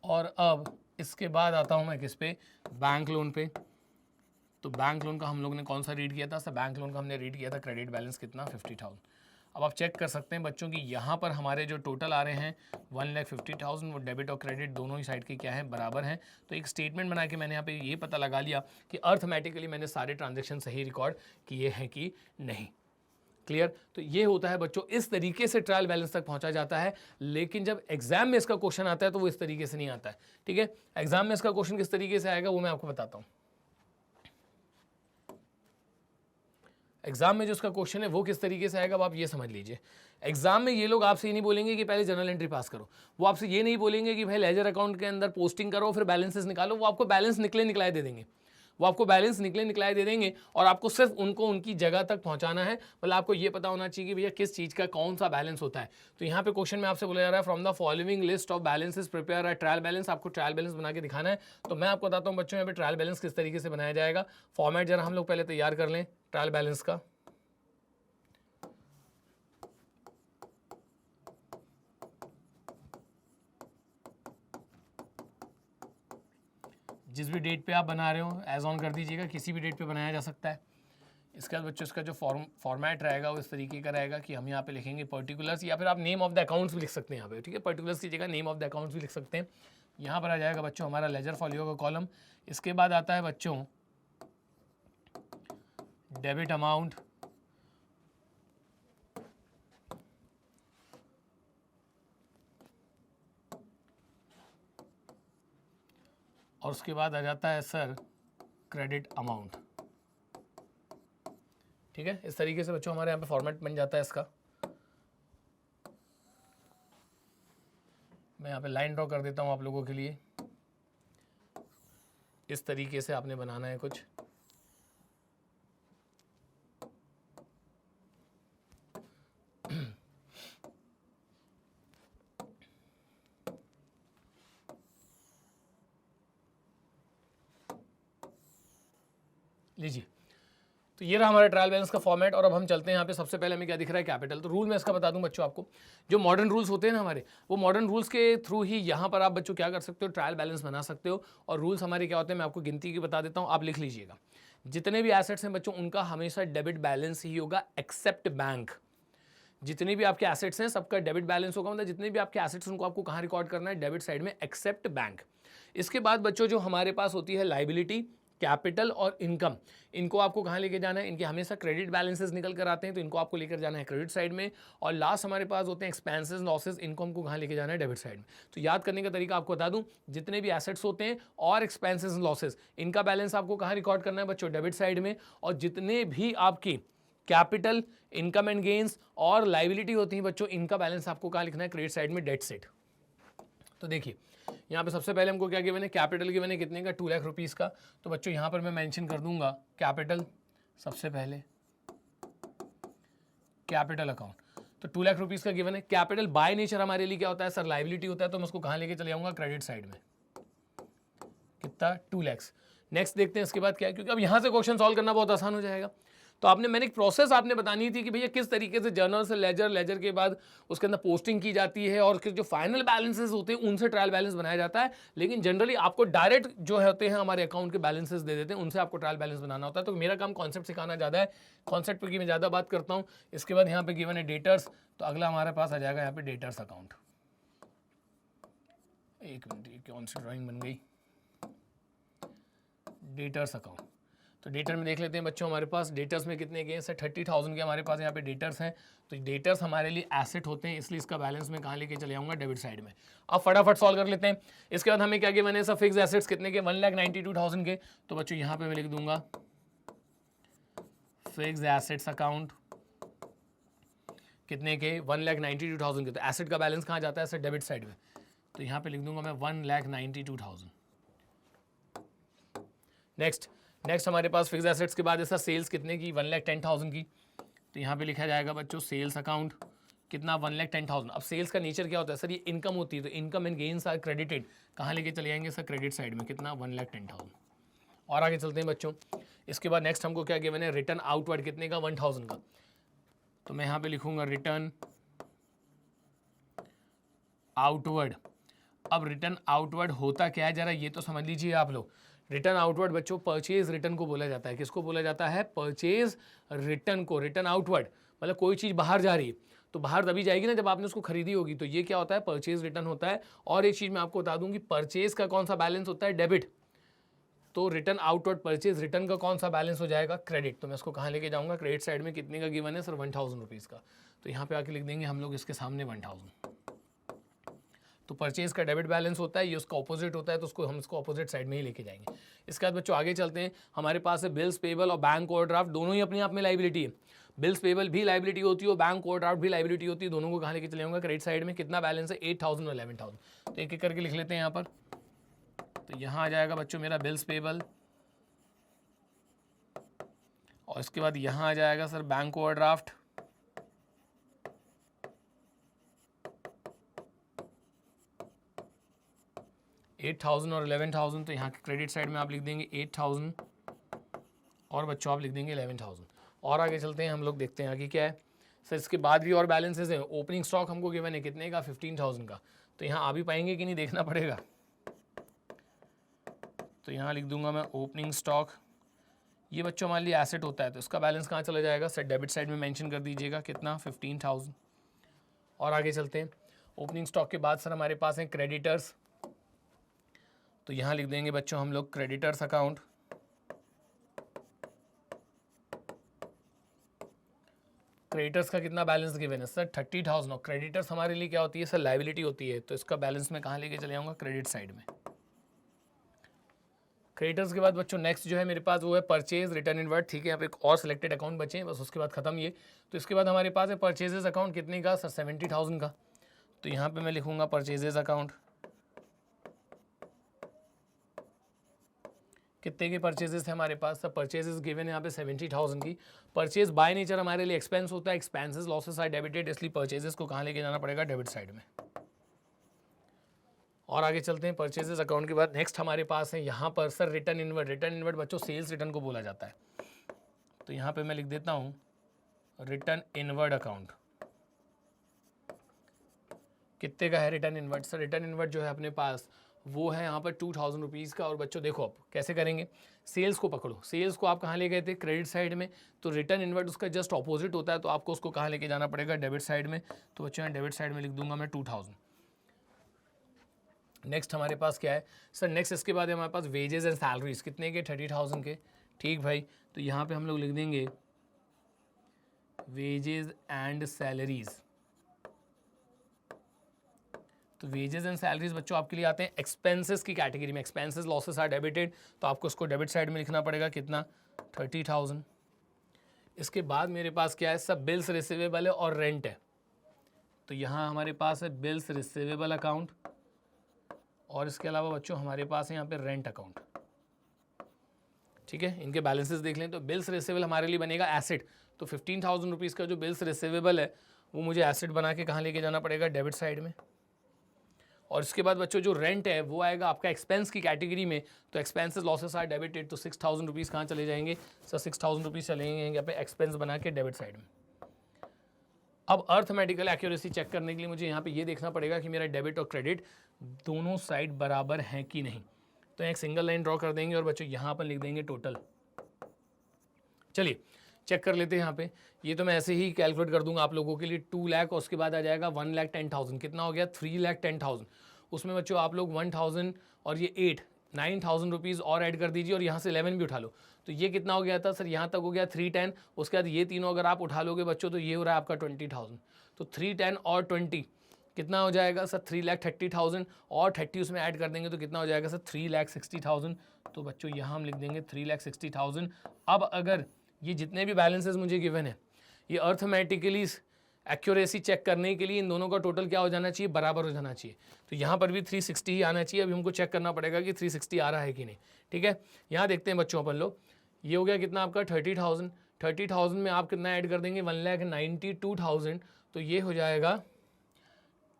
और अब इसके बाद आता हूं मैं किस पे, बैंक लोन पे। तो बैंक लोन का हम लोग ने कौन सा रीड किया था सर? बैंक लोन का हमने रीड किया था क्रेडिट बैलेंस कितना 50,000। अब आप चेक कर सकते हैं बच्चों की यहाँ पर हमारे जो टोटल आ रहे हैं 1,50,000 वो डेबिट और क्रेडिट दोनों ही साइड के क्या है बराबर हैं। तो एक स्टेटमेंट बना के मैंने यहाँ पे ये पता लगा लिया कि अर्थमेटिकली मैंने सारे ट्रांजेक्शन सही रिकॉर्ड किए हैं कि नहीं। क्लियर? तो ये होता है बच्चों, इस तरीके से ट्रायल बैलेंस तक पहुंचा जाता है। लेकिन जब एग्जाम में इसका क्वेश्चन आता है तो वो इस तरीके से नहीं आता है। ठीक है, एग्जाम में इसका क्वेश्चन किस तरीके से आएगा वो मैं आपको बताता हूं। एग्जाम में जो उसका क्वेश्चन है वो किस तरीके से आएगा अब आप ये समझ लीजिए। एग्जाम में ये लोग आपसे ये नहीं बोलेंगे कि पहले जनरल एंट्री पास करो, वो आपसे ये नहीं बोलेंगे कि भाई लेजर अकाउंट के अंदर पोस्टिंग करो फिर बैलेंसेस निकालो। वो आपको बैलेंस निकले निकलाए दे देंगे, वो आपको बैलेंस निकले निकलाए दे देंगे और आपको सिर्फ उनको उनकी जगह तक पहुंचाना है। मतलब आपको ये पता होना चाहिए कि भैया किस चीज़ का कौन सा बैलेंस होता है। तो यहाँ पे क्वेश्चन में आपसे बोला जा रहा है from the following list of balances prepare a trial balance. आपको ट्रायल बैलेंस बना के दिखाना है। तो मैं आपको बताता हूँ बच्चों यहाँ पे ट्रायल बैलेंस किस तरीके से बनाया जाएगा। फॉर्मेट जरा हम लोग पहले तैयार कर लें ट्रायल बैलेंस का। जिस भी डेट पे आप बना रहे हो एज ऑन कर दीजिएगा, किसी भी डेट पे बनाया जा सकता है। इसके बाद बच्चों इसका जो फॉर्मेट रहेगा वो इस तरीके का रहेगा कि हम यहाँ पे लिखेंगे पर्टिकुलर्स, या फिर आप नेम ऑफ द अकाउंट्स भी लिख सकते हैं यहाँ पे। ठीक है, पर्टिकुलर्स की जगह नेम ऑफ द अकाउंट्स भी लिख सकते हैं। यहाँ पर आ जाएगा बच्चों हमारा लेजर फॉलियो का कॉलम। इसके बाद आता है बच्चों डेबिट अमाउंट, और उसके बाद आ जाता है सर क्रेडिट अमाउंट। ठीक है, इस तरीके से बच्चों हमारे यहाँ पे फॉर्मेट बन जाता है इसका। मैं यहाँ पे लाइन ड्रॉ कर देता हूँ आप लोगों के लिए। इस तरीके से आपने बनाना है कुछ। लीजिए, तो ये रहा हमारा ट्रायल बैलेंस का फॉर्मेट। और अब हम चलते हैं यहाँ पे। सबसे पहले हमें क्या दिख रहा है कैपिटल। तो रूल मैं इसका बता दूं बच्चों आपको, जो मॉडर्न रूल्स होते हैं ना हमारे, वो मॉडर्न रूल्स के थ्रू ही यहाँ पर आप बच्चों क्या कर सकते हो, ट्रायल बैलेंस बना सकते हो। और रूल्स हमारे क्या होते हैं मैं आपको गिनती की बता देता हूँ, आप लिख लीजिएगा। जितने भी एसेट्स हैं बच्चों उनका हमेशा डेबिट बैलेंस ही होगा एक्सेप्ट बैंक। जितने भी आपके एसेट्स हैं सबका डेबिट बैलेंस होगा। मतलब जितने भी आपके एसेट्स उनको आपको कहाँ रिकॉर्ड करना है, डेबिट साइड में एक्सेप्ट बैंक। इसके बाद बच्चों जो हमारे पास होती है लाइबिलिटी, कैपिटल और इनकम, इनको आपको कहाँ लेके जाना है, इनके हमेशा क्रेडिट बैलेंसेस निकल कर आते हैं तो इनको आपको लेकर जाना है क्रेडिट साइड में। और लास्ट हमारे पास होते हैं एक्सपेंसेस लॉसेस, इनको हमको कहाँ लेके जाना है, डेबिट साइड में। तो याद करने का तरीका आपको बता दूं, जितने भी एसेट्स होते हैं और एक्सपेंसेस लॉसेस, इनका बैलेंस आपको कहाँ रिकॉर्ड करना है बच्चों, डेबिट साइड में। और जितने भी आपकी कैपिटल, इनकम एंड गेन्स और लाइबिलिटी होती हैं बच्चों, इनका बैलेंस आपको कहाँ लिखना है, क्रेडिट साइड में, डेट साइड। तो देखिए यहाँ पे सबसे पहले हमको क्या गिवन है, कैपिटल गिवन है कितने का, 2 लाख रुपीज़ का। तो बच्चों यहाँ पर मैं मेंशन कर दूंगा कैपिटल, सबसे पहले कैपिटल अकाउंट। तो 2 लाख रुपीज़ का गिवन है। कैपिटल बाय नेचर हमारे लिए क्या होता है सर, लाइबिलिटी होता है। तो मैं उसको कहाँ लेके चले जाऊँगा, क्रेडिट साइड में। कितना, 2 लाख। नेक्स्ट देखते हैं इसके बाद क्या है, क्योंकि अब यहाँ से क्वेश्चन सॉल्व करना बहुत आसान हो जाएगा। तो मैंने एक प्रोसेस आपने बतानी थी कि भैया किस तरीके से जर्नल से लेजर, लेजर के बाद उसके अंदर पोस्टिंग की जाती है और जो फाइनल बैलेंसेस होते हैं उनसे ट्रायल बैलेंस बनाया जाता है। लेकिन जनरली आपको डायरेक्ट जो होते हैं हमारे अकाउंट के बैलेंसेस दे देते हैं, उनसे आपको ट्रायल बैलेंस बनाना होता है। तो मेरा काम कॉन्सेप्ट सिखाना ज़्यादा है, कॉन्सेप्ट पर की मैं ज़्यादा बात करता हूँ। इसके बाद यहाँ पे गिवन है डेटर्स। तो अगला हमारे पास आ जाएगा यहाँ पे डेटर्स अकाउंट। एक मिनट, ये कौन सी ड्राइंग बन गई, डेटर्स अकाउंट। तो डेटर में देख लेते हैं बच्चों, हमारे पास डेटर्स में कितने के हैं सर, 30,000 के हमारे पास यहाँ पे डेटर्स हैं। तो डेटर्स हमारे लिए एसेट होते हैं, इसलिए इसका बैलेंस मैं कहाँ लेके चले जाऊँगा, डेबिट साइड में। अब फटाफट सॉल्व कर लेते हैं। इसके बाद हमें क्या गिवन है सर, फिक्स एसेट्स कितने के, 1,92,000 के। तो बच्चों यहाँ पे मैं लिख दूंगा फिक्स एसेट्स अकाउंट कितने के, 1,92,000 के। तो एसेट का बैलेंस कहाँ जाता है सर, डेबिट साइड में। तो यहाँ पे लिख दूंगा मैं 1,92,000। नेक्स्ट हमारे पास फिक्स एसेट्स के बाद ऐसा सेल्स कितने की, 1,10,000 की। तो यहाँ पे लिखा जाएगा बच्चों सेल्स अकाउंट कितना, 1,10,000। अब सेल्स का नेचर क्या होता है सर, ये इनकम होती है। तो income and gains are credited, कहाँ लेके चले जाएंगे सर, क्रेडिट साइड में। कितना, 1,10,000। और आगे चलते हैं बच्चों। इसके बाद नेक्स्ट हमको क्या गिवन है, रिटर्न आउटवर्ड कितने का, 1,000 का। तो मैं यहाँ पे लिखूंगा रिटर्न आउटवर्ड। अब रिटर्न आउटवर्ड होता क्या है जरा ये तो समझ लीजिए आप लोग। रिटर्न आउटवर्ड बच्चों परचेज रिटर्न को बोला जाता है। किसको बोला जाता है? परचेज रिटर्न को। रिटर्न आउटवर्ड मतलब कोई चीज़ बाहर जा रही है तो बाहर तभी जाएगी ना जब आपने उसको खरीदी होगी, तो ये क्या होता है? परचेज रिटर्न होता है। और एक चीज़ मैं आपको बता दूं कि परचेज का कौन सा बैलेंस होता है? डेबिट। तो रिटर्न आउटवर्ड परचेज रिटर्न का कौन सा बैलेंस हो जाएगा? क्रेडिट। तो मैं इसको कहाँ लेके जाऊँगा? क्रेडिट साइड में कितने का गिवन है सर? 1000 रुपीज़ का। तो यहाँ पे आके लिख देंगे हम लोग इसके सामने 1000। तो परचेज का डेबिट बैलेंस होता है, ये उसका ऑपोजिट होता है, तो उसको हम इसको ऑपोजिट साइड में ही लेके जाएंगे। इसके बाद बच्चों आगे चलते हैं। हमारे पास है बिल्स पेबल और बैंक ओवरड्राफ्ट, दोनों ही अपने आप में लाइबिलिटी है। बिल्स पेबल भी लाइबिलिटी होती है और बैंक ओवरड्राफ्ट भी लाइबिलिटी होती है। दोनों को कहाँ लेके चले जाऊंगा? क्रेडिट साइड में। कितना बैलेंस है? 8000 और 11000। तो एक एक करके लिख लेते हैं यहाँ पर। तो यहाँ आ जाएगा बच्चों मेरा बिल्स पेबल, और इसके बाद यहाँ आ जाएगा सर बैंक ओवरड्राफ्ट, $8000 और 11000। तो यहाँ के क्रेडिट साइड में आप लिख देंगे 8000 और बच्चों आप लिख देंगे 11000। और आगे चलते हैं हम लोग, देखते हैं आगे क्या है सर। इसके बाद भी और बैलेंसेस हैं। ओपनिंग स्टॉक हमको गिवन है कितने का? 15000 का। तो यहाँ आ भी पाएंगे कि नहीं देखना पड़ेगा। तो यहाँ लिख दूंगा मैं ओपनिंग स्टॉक। ये बच्चों हमारे लिए एसेट होता है, तो इसका बैलेंस कहाँ चला जाएगा सर? डेबिट साइड में मेंशन कर दीजिएगा। कितना? 15000। और आगे चलते हैं। ओपनिंग स्टॉक के बाद सर हमारे पास हैं क्रेडिटर्स। तो यहाँ लिख देंगे बच्चों हम लोग क्रेडिटर्स अकाउंट। क्रेडिटर्स का कितना बैलेंस गिवन है सर? 30000। और क्रेडिटर्स हमारे लिए क्या होती है सर? लायबिलिटी होती है। तो इसका बैलेंस मैं कहाँ लेके चले जाऊँगा? क्रेडिट साइड में। क्रेडिटर्स के बाद बच्चों नेक्स्ट जो है मेरे पास वो है परचेज रिटर्न इनवर्ड। ठीक है, यहाँ पे एक और सिलेक्टेड अकाउंट बचे हैं बस, उसके बाद खत्म ये। तो इसके बाद हमारे पास है परचेजेस अकाउंट। कितने का सर? 70000 का। तो यहाँ पे मैं लिखूंगा परचेजेस अकाउंट। कितने के परचेजेस थे हमारे पास? सब परचेजेस गिवन है यहाँ पे 70000 की। परचेज बाय नेचर हमारे लिए एक्सपेंस होता है। एक्सपेंसेस लॉसेस आर डेबिटेड, इसलिए परचेजेस को कहाँ लेके जाना पड़ेगा? डेबिट साइड में। और आगे चलते हैं। परचेजेस अकाउंट के बाद नेक्स्ट हमारे पास है यहाँ पर sir return inward. Return inward बच्चों सेल्स रिटर्न को बोला जाता है। तो यहाँ पे मैं लिख देता हूँ रिटर्न इनवर्ड अकाउंट। कितने का है return inward sir? Return inward जो है अपने पास वो है यहाँ पर 2000 रुपीज़ का। और बच्चों देखो आप कैसे करेंगे, सेल्स को पकड़ो। सेल्स को आप कहाँ ले गए थे? क्रेडिट साइड में। तो रिटर्न इनवर्ड उसका जस्ट ऑपोजिट होता है, तो आपको उसको कहाँ लेके जाना पड़ेगा? डेबिट साइड में। तो बच्चों यहाँ डेबिट साइड में लिख दूंगा मैं 2000। नेक्स्ट हमारे पास क्या है सर? नेक्स्ट इसके बाद हमारे पास वेजेस एंड सैलरीज। कितने के? 30000 के। ठीक भाई, तो यहाँ पे हम लोग लिख देंगे वेजेस एंड सैलरीज। तो वेजेस एंड सैलरीज बच्चों आपके लिए आते हैं एक्सपेंसेस की कैटेगरी में। एक्सपेंसेस लॉसेस आर डेबिटेड, तो आपको उसको डेबिट साइड में लिखना पड़ेगा। कितना? 30000। इसके बाद मेरे पास क्या है सब? बिल्स रिसीवेबल है और रेंट है। तो यहाँ हमारे पास है बिल्स रिसीवेबल अकाउंट, और इसके अलावा बच्चों हमारे पास है यहाँ पे रेंट अकाउंट। ठीक है, इनके बैलेंसेस देख लें। तो बिल्स रिसीवेबल हमारे लिए बनेगा एसेट। तो 15000 रुपीज़ का जो बिल्स रिसीवेबल है वो मुझे एसेट बना के कहाँ लेके जाना पड़ेगा? डेबिट साइड में। और इसके बाद बच्चों जो रेंट है वो आएगा आपका एक्सपेंस की कैटेगरी में। तो एक्सपेंसेस लॉसेस आर डेबिटेड, तो 6000 रुपीज़ कहाँ चले जाएंगे सर? 6000 रुपीज़ चलेंगे यहाँ पे एक्सपेंस बना के डेबिट साइड में। अब अर्थमेटिकल एक्यूरेसी चेक करने के लिए मुझे यहाँ पे ये देखना पड़ेगा कि मेरा डेबिट और क्रेडिट दोनों साइड बराबर हैं कि नहीं। तो एक सिंगल लाइन ड्रॉ कर देंगे और बच्चों यहाँ पर लिख देंगे टोटल। चलिए चेक कर लेते हैं यहाँ पे। ये तो मैं ऐसे ही कैलकुलेट कर दूंगा आप लोगों के लिए। 2 लाख और उसके बाद आ जाएगा 1,10,000। कितना हो गया? 3,10,000। उसमें बच्चों आप लोग 1000 और ये 9,000 रुपीज़ और ऐड कर दीजिए, और यहाँ से 11 भी उठा लो। तो ये कितना हो गया था सर? यहाँ तक हो गया 310। उसके बाद ये तीनों अगर आप उठा लोगे बच्चों तो ये हो रहा है आपका 20,000। तो 310 और 20 कितना हो जाएगा सर? 3,30,000 और 30 उसमें ऐड कर देंगे तो कितना हो जाएगा सर? 3,60,000। तो बच्चों यहाँ हम लिख देंगे 3,60,000। अब अगर ये जितने भी बैलेंसेस मुझे गिवन है, ये अर्थमेटिकली एक्यूरेसी चेक करने के लिए इन दोनों का टोटल क्या हो जाना चाहिए? बराबर हो जाना चाहिए। तो यहाँ पर भी 360 ही आना चाहिए। अभी हमको चेक करना पड़ेगा कि 360 आ रहा है कि नहीं। ठीक है, यहाँ देखते हैं बच्चों अपन लोग। ये हो गया कितना आपका? 30,000। 30,000 में आप कितना ऐड कर देंगे? 1,92,000। तो ये हो जाएगा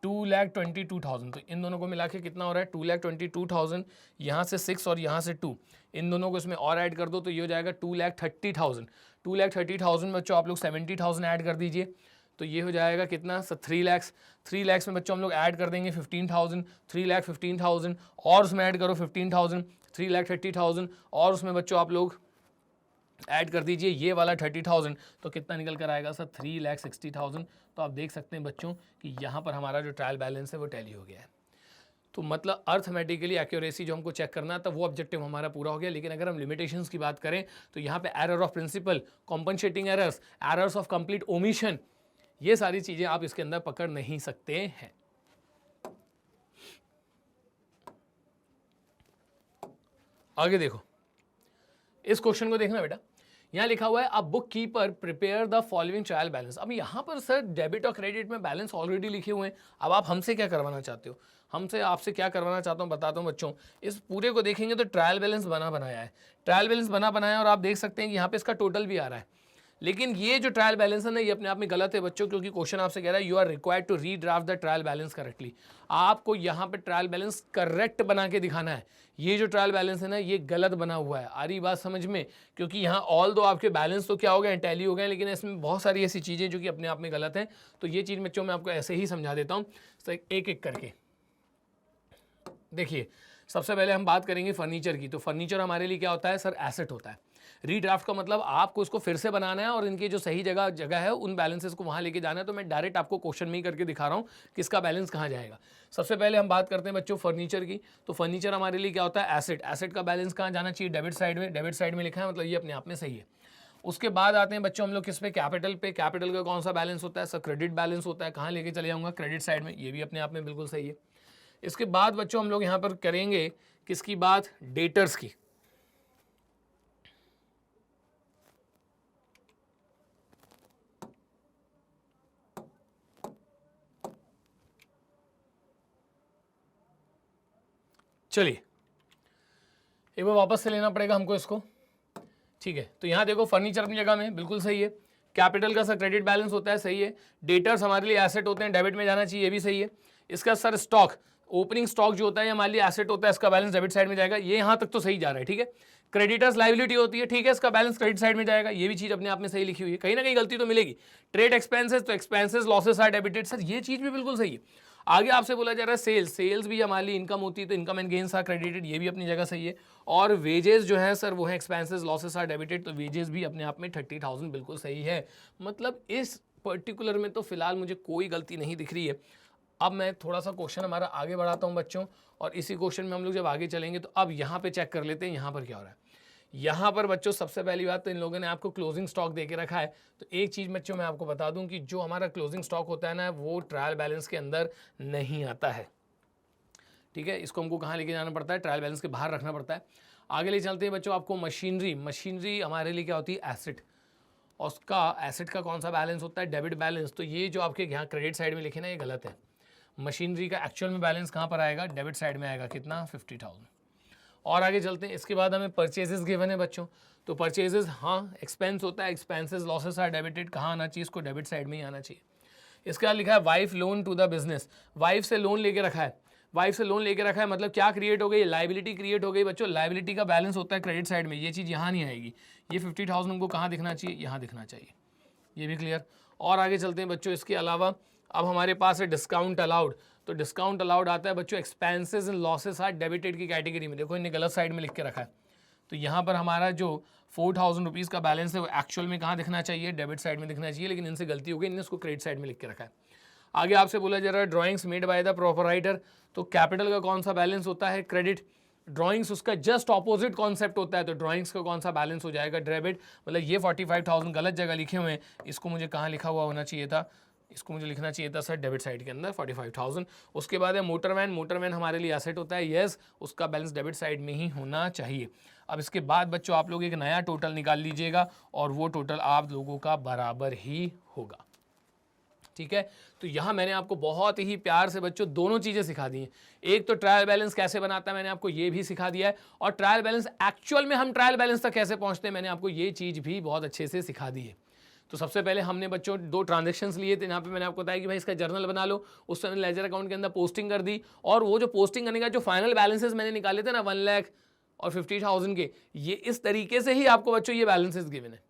2,22,000। तो इन दोनों को मिला के कितना हो रहा है? 2,22,000। यहाँ से 6 और यहाँ से 2, इन दोनों को इसमें और ऐड कर दो तो ये हो जाएगा 2,30,000। 2,30,000 बच्चों आप लोग 70,000 ऐड कर दीजिए, तो ये हो जाएगा कितना सर? 3 लाख। 3 लाख में बच्चों हम लोग ऐड कर देंगे 15,000। 3,15,000 और उसमें ऐड करो 15,000। 3,30,000 और उसमें बच्चों आप लोग ऐड कर दीजिए ये वाला 30,000, तो कितना निकल कर आएगा सर 3,60,000। तो आप देख सकते हैं बच्चों कि यहाँ पर हमारा जो ट्रायल बैलेंस है वो टैली हो गया है। तो मतलब अर्थमेटिकली एक्यूरेसी जो हमको चेक करना था वो ऑब्जेक्टिव हमारा पूरा हो गया। लेकिन अगर हम लिमिटेशंस की बात करें तो यहाँ पे error of principle, compensating errors, errors of complete omission, ये सारी चीज़ें आप इसके अंदर पकड़ नहीं सकते हैं। आगे देखो, इस क्वेश्चन को देखना बेटा, यहाँ लिखा हुआ है, अब book keeper prepare the following trial balance. अब यहाँ पर सर डेबिट और क्रेडिट में बैलेंस ऑलरेडी लिखे हुए हैं। अब आप हमसे क्या करवाना चाहते हो? हमसे आपसे क्या करवाना चाहता हूँ बताता हूँ बच्चों। इस पूरे को देखेंगे तो ट्रायल बैलेंस बना बनाया है, ट्रायल बैलेंस बना बनाया, और आप देख सकते हैं कि यहाँ पे इसका टोटल भी आ रहा है। लेकिन ये जो ट्रायल बैलेंस है ना, ये अपने आप में गलत है बच्चों, क्योंकि क्वेश्चन आपसे कह रहा है you are required to redraft the trial balance correctly. आपको यहाँ पे ट्रायल बैलेंस करेक्ट बना के दिखाना है। ये जो ट्रायल बैलेंस है ना, ये गलत बना हुआ है। आ रही बात समझ में? क्योंकि यहाँ ऑल दो आपके बैलेंस तो क्या हो गए, टैली हो गए, लेकिन इसमें बहुत सारी ऐसी चीज़ें जो कि अपने आप में गलत हैं। तो ये चीज़ बच्चों मैं आपको ऐसे ही समझा देता हूँ, एक एक करके। देखिए, सबसे पहले हम बात करेंगे फर्नीचर की। तो फर्नीचर हमारे लिए क्या होता है सर? एसेट होता है। रीड्राफ्ट का मतलब आपको इसको फिर से बनाना है और इनकी जो सही जगह है उन बैलेंसेस को वहाँ लेके जाना है। तो मैं डायरेक्ट आपको क्वेश्चन में ही करके दिखा रहा हूँ कि इसका बैलेंस कहाँ जाएगा। सबसे पहले हम बात करते हैं बच्चों फर्नीचर की। तो फर्नीचर हमारे लिए क्या होता है? एसेट। एसेट का बैलेंस कहाँ जाना चाहिए? डेबिट साइड में। डेबिट साइड में लिखा है, मतलब ये अपने आप में सही है। उसके बाद आते हैं बच्चों हम लोग किस पे? कैपिटल पे। कैपिटल का कौन सा बैलेंस होता है सर? क्रेडिट बैलेंस होता है। कहाँ लेके चले जाऊँगा? क्रेडिट साइड में। ये भी अपने आप में बिल्कुल सही है। इसके बाद बच्चों हम लोग यहाँ पर करेंगे किसकी बात? डेटर्स की। चलिए, एक बार वापस से लेना पड़ेगा हमको इसको, ठीक है। तो यहाँ देखो फर्नीचर अपनी जगह में बिल्कुल सही है। कैपिटल का सर क्रेडिट बैलेंस होता है, सही है। डेटर्स हमारे लिए एसेट होते हैं, डेबिट में जाना चाहिए, ये भी सही है। इसका सर स्टॉक, ओपनिंग स्टॉक जो होता है हमारे लिए एसेट होता है, इसका बैलेंस डेबिट साइड में जाएगा, ये यहाँ तक तो सही जा रहा है, ठीक है। क्रेडिटर्स लाइबिलिटी होती है, ठीक है, इसका बैलेंस क्रेडिट साइड में जाएगा, ये भी चीज़ अपने आप में सही लिखी हुई है। कहीं ना कहीं गलती तो मिलेगी। ट्रेड एक्सपेंसेस, तो expenses losses are debited, sir ये चीज़ भी बिल्कुल सही है। आगे आपसे बोला जा रहा है सेल्स, सेल्स भी हमारे लिए इनकम होती है, तो income and gains are credited, ये भी अपनी जगह सही है। और वेजेस जो है सर वो है एक्सपेंसेस लॉसेस आर डेबिटेड, तो वेजेस भी अपने आप में 30,000 बिल्कुल सही है। मतलब इस पर्टिकुलर में तो फिलहाल मुझे कोई गलती नहीं दिख रही है। अब मैं थोड़ा सा क्वेश्चन हमारा आगे बढ़ाता हूं बच्चों, और इसी क्वेश्चन में हम लोग जब आगे चलेंगे तो अब यहाँ पे चेक कर लेते हैं यहाँ पर क्या हो रहा है। यहाँ पर बच्चों सबसे पहली बात तो इन लोगों ने आपको क्लोजिंग स्टॉक दे के रखा है। तो एक चीज़ बच्चों मैं आपको बता दूं कि जो हमारा क्लोजिंग स्टॉक होता है ना, वो ट्रायल बैलेंस के अंदर नहीं आता है, ठीक है। इसको हमको कहाँ लेके जाना पड़ता है? ट्रायल बैलेंस के बाहर रखना पड़ता है। आगे ले चलते हैं बच्चों, आपको मशीनरी, मशीनरी हमारे लिए क्या होती है? एसेट। और उसका एसेट का कौन सा बैलेंस होता है? Debit balance. तो ये जो आपके यहाँ क्रेडिट साइड में लिखे ना, ये गलत है। मशीनरी का एक्चुअल में बैलेंस कहाँ पर आएगा? डेबिट साइड में आएगा। कितना? 50,000। और आगे चलते हैं, इसके बाद हमें परचेजेस गिवन है बच्चों। तो परचेजेस, हाँ एक्सपेंस होता है, एक्सपेंसेस लॉसेस आर डेबिटेड, कहाँ आना चाहिए? इसको डेबिट साइड में ही आना चाहिए। इसके बाद लिखा है wife loan to the business, wife से लोन लेके रखा है। वाइफ से लोन लेके रखा है मतलब क्या क्रिएट हो गई? लाइबिलिटी क्रिएट हो गई बच्चों। लाइबिलिटी का बैलेंस होता है क्रेडिट साइड में, ये चीज़ यहाँ नहीं आएगी। ये 50,000 हमको कहाँ दिखना चाहिए? यहाँ दिखना चाहिए। ये भी क्लियर। और आगे चलते हैं बच्चों, इसके अलावा अब हमारे पास है डिस्काउंट अलाउड। तो डिस्काउंट अलाउड आता है बच्चों expenses and losses are debited की कैटेगरी में। देखो इन्हें गलत साइड में लिख के रखा है। तो यहाँ पर हमारा जो 4,000 रुपीज़ का बैलेंस है वो एक्चुअल में कहाँ दिखना चाहिए? डेबिट साइड में दिखना चाहिए, लेकिन इनसे गलती हो गई, इन्होंने इसको क्रेडिट साइड में लिख के रखा है। आगे आपसे बोला जा रहा है drawings made by the proprietor. तो कैपिटल का कौन सा बैलेंस होता है? क्रेडिट। ड्राइंग्स उसका जस्ट ऑपोजिट कॉन्सेप्ट होता है, तो ड्राइंग्स का कौन सा बैलेंस हो जाएगा? डेबिट। मतलब ये 45,000 गलत जगह लिखे हुए हैं, इसको मुझे कहाँ लिखा हुआ होना चाहिए था? इसको मुझे लिखना चाहिए था सर डेबिट साइड के अंदर 45,000। उसके बाद है मोटरवैन। मोटरवैन हमारे लिए एसेट होता है, यस, उसका बैलेंस डेबिट साइड में ही होना चाहिए। अब इसके बाद बच्चों आप लोग एक नया टोटल निकाल लीजिएगा, और वो टोटल आप लोगों का बराबर ही होगा, ठीक है। तो यहाँ मैंने आपको बहुत ही प्यार से बच्चों दोनों चीज़ें सिखा दी हैं। एक तो ट्रायल बैलेंस कैसे बनाता है मैंने आपको ये भी सिखा दिया है, और ट्रायल बैलेंस एक्चुअल में हम ट्रायल बैलेंस तक कैसे पहुँचते हैं मैंने आपको ये चीज़ भी बहुत अच्छे से सिखा दी है। तो सबसे पहले हमने बच्चों 2 ट्रांजेक्शन्स लिए थे, यहाँ पे मैंने आपको बताया कि भाई इसका जर्नल बना लो, उस समय लेजर अकाउंट के अंदर पोस्टिंग कर दी, और वो जो पोस्टिंग करने का जो फाइनल बैलेंसेस मैंने निकाले थे ना 1 लाख और 50,000 के, ये इस तरीके से ही आपको बच्चों ये बैलेंसेस गिवन है।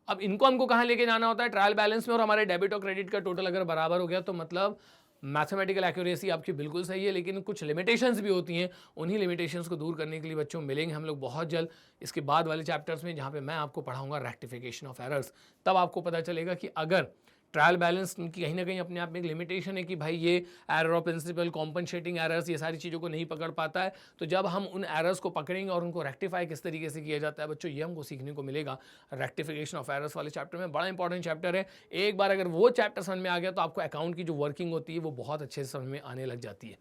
अब इनको हमको कहाँ लेके जाना होता है? ट्रायल बैलेंस में। और हमारे डेबिट और क्रेडिट का टोटल अगर बराबर हो गया तो मतलब मैथमेटिकल एक्यूरेसी आपकी बिल्कुल सही है, लेकिन कुछ लिमिटेशंस भी होती हैं। उन्हीं लिमिटेशंस को दूर करने के लिए बच्चों मिलेंगे हम लोग बहुत जल्द इसके बाद वाले चैप्टर्स में, जहाँ पे मैं आपको पढ़ाऊंगा रेक्टिफिकेशन ऑफ एरर्स। तब आपको पता चलेगा कि अगर ट्रायल बैलेंस की कहीं ना कहीं अपने आप में एक लिमिटेशन है कि भाई ये error of principle, compensating errors, ये सारी चीज़ों को नहीं पकड़ पाता है, तो जब हम उन एरर्स को पकड़ेंगे और उनको रेक्टिफाई किस तरीके से किया जाता है बच्चों, ये हमको सीखने को मिलेगा रेक्टिफिकेशन ऑफ एरर्स वाले चैप्टर में। बड़ा इंपॉर्टेंट चैप्टर है। एक बार अगर वो चैप्टर समझ में आ गया तो आपको अकाउंट की जो वर्किंग होती है वो बहुत अच्छे से समझ में आने लग जाती है।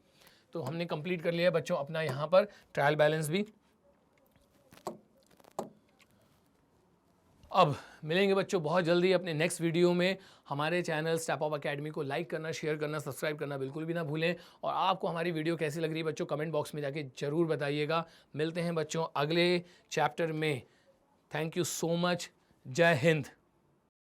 तो हमने कंप्लीट कर लिया बच्चों अपना यहाँ पर ट्रायल बैलेंस भी। अब मिलेंगे बच्चों बहुत जल्दी अपने नेक्स्ट वीडियो में। हमारे चैनल स्टेप अप एकेडमी को लाइक करना, शेयर करना, सब्सक्राइब करना बिल्कुल भी ना भूलें। और आपको हमारी वीडियो कैसी लग रही है बच्चों, कमेंट बॉक्स में जाके ज़रूर बताइएगा। मिलते हैं बच्चों अगले चैप्टर में। Thank you so much. जय हिंद।